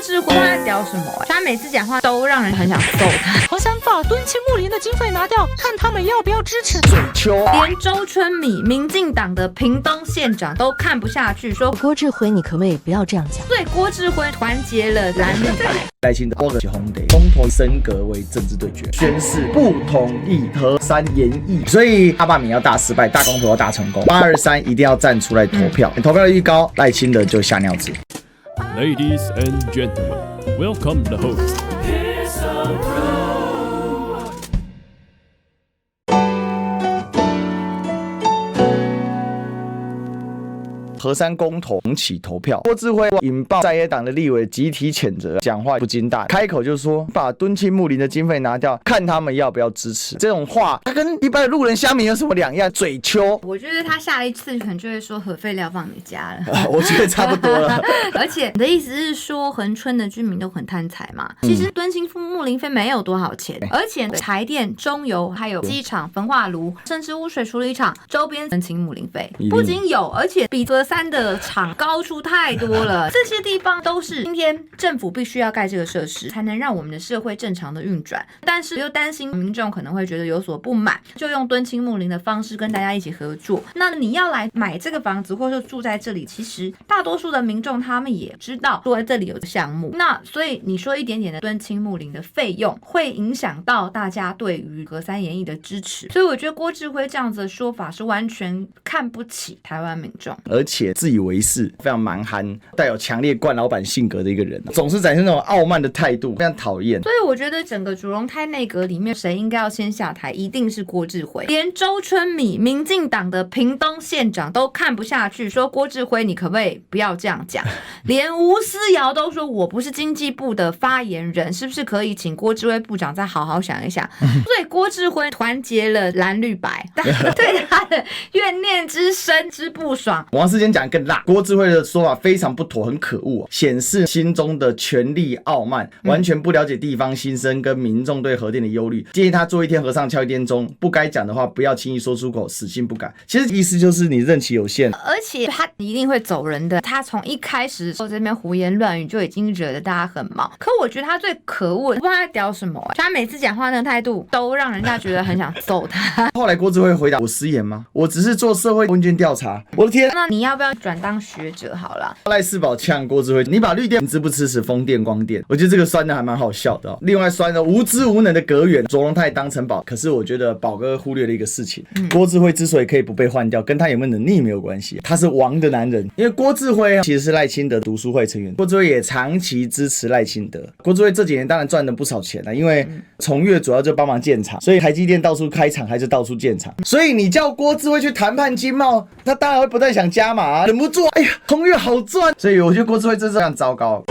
智慧他在屌什么他每次讲话都让人很想揍他。好想把敦亲睦邻的经费拿掉，看他们要不要支持。嘴丘，连周春米民进党的屏东县长都看不下去，说郭智辉，你可不可以不要这样讲？对郭智辉团结了蓝绿白。赖清德握起红得公投升格为政治对决，宣誓不同意核三研议，所以大罢免要大失败，大公投要大成功，823一定要站出来投票，投票率一高，赖清德就吓尿子。Ladies and gentlemen, welcome the host. 核三公投重启投票，郭智辉引爆在野党的立委集体谴责，讲话不经大，开口就说把敦亲睦邻的经费拿掉，看他们要不要支持。这种话，他跟一般的路人乡民有什么两样？嘴丘。我觉得他下一次可能就会说核废料放你家了。我觉得差不多了。而且你的意思是说恒春的居民都很贪财嘛？其实敦亲睦邻费没有多少钱，而且台电、中油还有机场、焚化炉，甚至污水处理厂周边敦亲睦邻费不仅有，而且比核三的厂高出太多了。这些地方都是今天政府必须要盖这个设施，才能让我们的社会正常的运转。但是又担心民众可能会觉得有所不满，就用敦亲睦邻的方式跟大家一起合作。那你要来买这个房子，或者住在这里，其实大多数的民众他们也知道说这里有项目，那所以你说一点点的敦亲睦邻的费用，会影响到大家对于核三研议的支持。所以我觉得郭智辉这样子的说法是完全看不起台湾民众，而且自以为是，非常蛮憨，带有强烈惯老板性格的一个人，总是展现那种傲慢的态度，非常讨厌。所以我觉得整个主荣胎内阁里面，谁应该要先下台，一定是郭智辉。连周春米民进党的屏东县长都看不下去，说郭智辉你可不可以不要这样讲？连吴思瑶都说我不是经济部的发言人，是不是可以请郭智辉部长再好好想一想？所以郭智辉团结了蓝绿白，对他的怨念之深之不爽。王世坚讲更辣，郭智慧的说法非常不妥，很可恶，显示心中的权力傲慢，完全不了解地方心声跟民众对核电的忧虑。建议他做一天和尚敲一天钟，不该讲的话不要轻易说出口，死性不改。其实意思就是你任期有限，而且他一定会走人的。他从一开始在这边胡言乱语就已经惹得大家很毛。可我觉得他最可恶的，不知道他在屌什么他每次讲话那个态度都让人家觉得很想揍他。后来郭智慧回答：我失言吗？我只是做社会问卷调查。我的天，那你要不要转当学者好了？赖世宝呛郭智慧：你把绿电支不支持风电光电？我觉得这个酸的还蛮好笑的另外酸的无知无能的阁员卓荣泰当成宝，可是我觉得宝哥忽略了一个事情，郭智慧之所以可以不被换掉，跟他有没有能力没有关系，他是王的男人。因为郭智慧其实是赖清德读书会成员，郭智慧也长期支持赖清德。郭智慧这几年当然赚了不少钱因为从月主要就帮忙建厂，所以台积电到处开厂还是到处建厂，所以你叫郭智慧去谈判经贸，他当然会不断想加码忍不住哎呀从月好赚，所以我觉得郭智慧真是这样糟糕。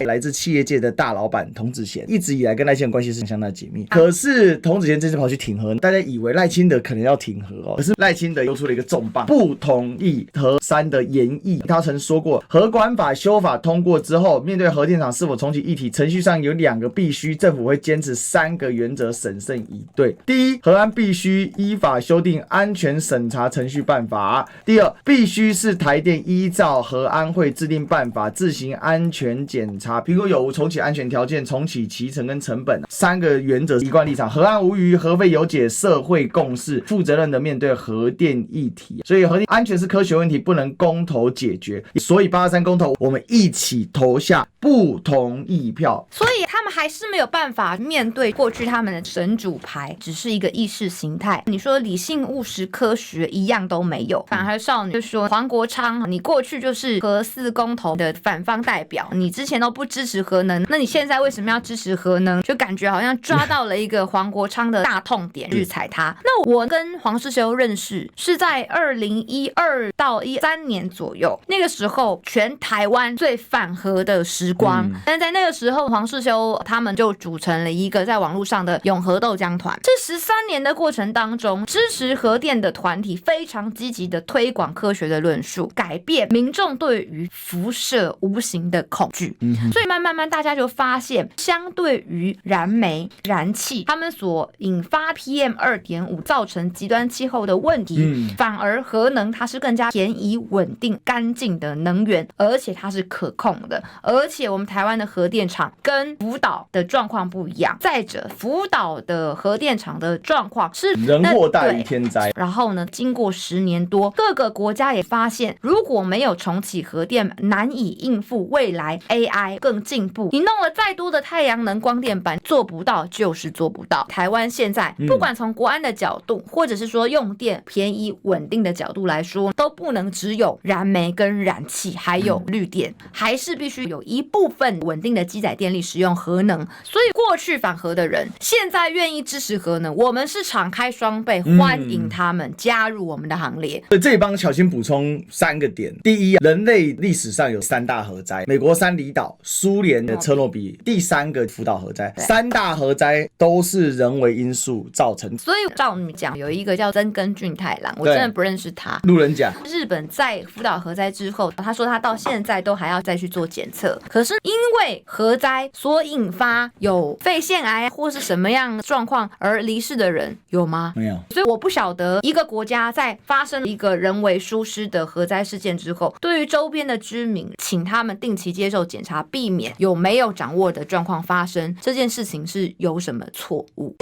来自企业界的大老板童子贤一直以来跟赖清德关系是相当紧密，可是童子贤这次跑去挺核，大家以为赖清德可能要挺核可是赖清德又出了一个重磅，不同意核三的研议。他曾说过，核管法修法通过之后，面对核电厂是否重启议题，程序上有2个必须，政府会坚持3个原则审慎以对。第一，核安必须依法修订安全审查程序办法；第二，必须是台电依照核安会制定办法自行安全检查，评估有无重启安全条件、重启期程跟成本，3个原则一贯立场，核安无虞，核废有解，社会共识，负责任的面对核电议题。所以核电安全是科学问题，不能公投解决。所以823公投，我们一起投下不同意票。所以他们还是没有办法面对过去他们的神主牌，只是一个意识形态。你说理性、务实、科学一样都没有。反而少女就说黄国昌，你过去就是核四公投的反方代表，你之前都不支持核能，那你现在为什么要支持核能？就感觉好像抓到了一个黄国昌的大痛点去踩他。那我跟黄世修认识是在2012到13年左右，那个时候全台湾最反核的时光。但在那个时候，黄世修他们就组成了一个在网络上的永和豆浆团。这13年的过程当中，支持核电的团体非常积极的推广科学的论述，改变民众对于辐射无形的恐惧。所以慢慢大家就发现，相对于燃煤、燃气，他们所引发 PM2.5 造成极端气候的问题，反而核能它是更加便宜、稳定、干净的能源，而且它是可控的。而且我们台湾的核电厂跟福岛的状况不一样，再者福岛的核电厂的状况是人祸大于天灾。然后呢，经过10年多，各个国家也发现，如果没有重启核电，难以应付未来 AI 更进步。你弄了再多的太阳能光电板，做不到就是做不到。台湾现在不管从国安的角度，或者是说用电便宜稳定的角度来说，都不能只有燃煤跟燃气，还有绿电，还是必须有一部分稳定的基载电力使用核能。所以过去反核的人，现在愿意支持核能，我们是敞开双倍欢迎他们加入我们的行列。这里帮小新补充3个点。第一，人类历史上有3大核灾，美国三里岛、苏联的车诺比，第3个福岛核灾，3大核灾都是人为因素造成。所以照你讲，有一个叫曾根俊太郎，我真的不认识他。路人甲，日本在福岛核灾之后，他说他到现在都还要再去做检测。可是因为核灾所引发有肺腺癌或是什么样的状况而离世的人有吗？没有。所以我不晓得一个国家在发生一个人为疏失的核灾事件之后，对于周边的居民，请他们定期接受检查，避免有没有掌握的状况发生，这件事情是有什么错误？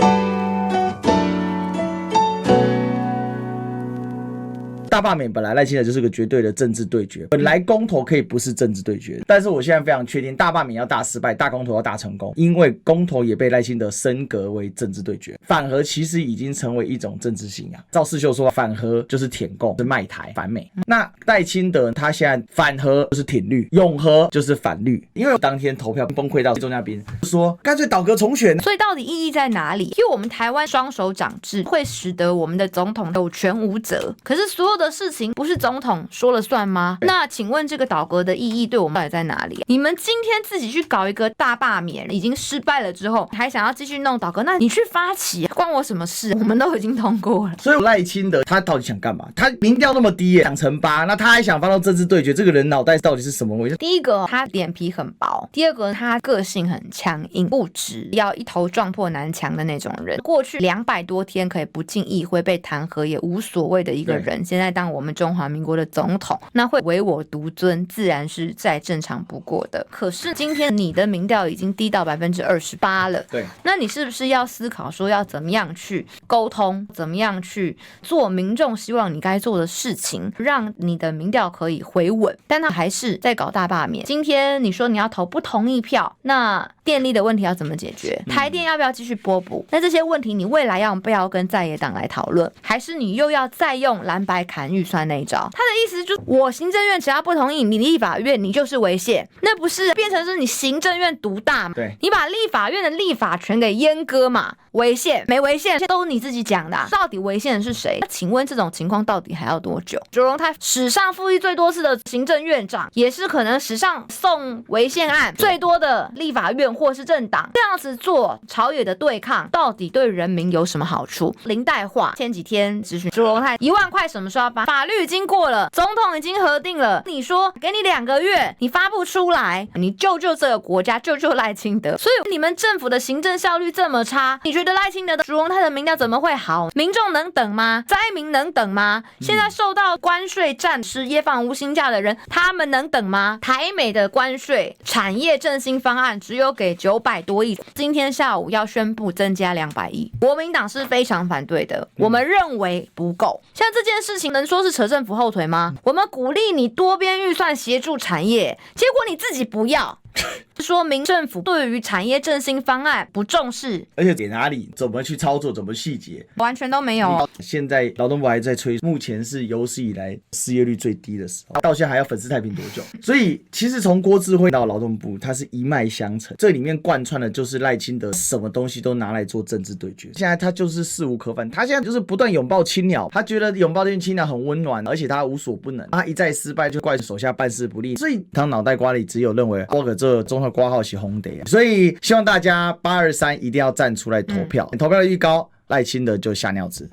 大罢免本来赖清德就是个绝对的政治对决，本来公投可以不是政治对决，但是我现在非常确定大罢免要大失败，大公投要大成功，因为公投也被赖清德升格为政治对决，反核其实已经成为一种政治信仰。赵世秀说反核就是舔共，是卖台反美，那赖清德他现在反核就是挺绿，拥核就是反绿，因为当天投票崩溃到钟嘉宾说干脆倒阁重选，所以到底意义在哪里？因为我们台湾双手掌制会使得我们的总统有权无责，可是所有的事情不是总统说了算吗？那请问这个倒阁的意义对我们到底在哪里？你们今天自己去搞一个大罢免，已经失败了之后，还想要继续弄倒阁，那你去发起，关我什么事？我们都已经通过了。所以赖清德他到底想干嘛？他民调那么低耶，2成8，那他还想放到政治对决，这个人脑袋到底是什么回事？第一个，他脸皮很薄；第二个，他个性很强硬，固执，要一头撞破南墙的那种人。过去200多天可以不进议会被弹劾也无所谓的一个人，现在当我们中华民国的总统，那会唯我独尊，自然是再正常不过的。可是今天你的民调已经低到28%了，对，那你是不是要思考说要怎么样去沟通，怎么样去做民众希望你该做的事情，让你的民调可以回稳？但他还是在搞大罢免。今天你说你要投不同意票，那电力的问题要怎么解决？台电要不要继续拨补？那这些问题你未来要不要跟在野党来讨论？还是你又要再用蓝白砍预算那一招？他的意思就是我行政院只要不同意，你立法院你就是违宪，那不是变成是你行政院独大嘛？对，你把立法院的立法权给阉割嘛？违宪没违宪都是你自己讲的到底违宪的是谁？请问这种情况到底还要多久？卓荣泰史上复议最多次的行政院长，也是可能史上送违宪案最多的立法院或是政党，这样子做朝野的对抗，到底对人民有什么好处？林岱樺前几天咨询卓荣泰1万块什么时候要发？法律已经过了，总统已经核定了，你说给你2个月，你发不出来，你救这个国家，救赖清德。所以你们政府的行政效率这么差，你觉得赖清德的卓荣泰的民调怎么会好？民众能等吗？灾民能等吗？现在受到关税战、失业放无薪假的人，他们能等吗？台美的关税产业振兴方案只有给900多亿，今天下午要宣布增加200亿，国民党是非常反对的，我们认为不够。像这件事情能说是扯政府后腿吗？我们鼓励你多边预算协助产业，结果你自己不要。说明政府对于产业振兴方案不重视，而且给哪里怎么去操作，怎么细节完全都没有。现在劳动部还在吹，目前是有史以来失业率最低的时候，到现在还要粉饰太平多久？所以其实从郭智慧到劳动部，它是一脉相承，这里面贯穿的就是赖清德什么东西都拿来做政治对决。现在他就是势无可反，他现在就是不断拥抱青鸟，他觉得拥抱这群青鸟很温暖，而且他无所不能。他一再失败就怪手下办事不力，所以他脑袋瓜里只有认为我这综合挂号是红的，所以希望大家823一定要站出来投票，投票率高，赖清德就吓尿子。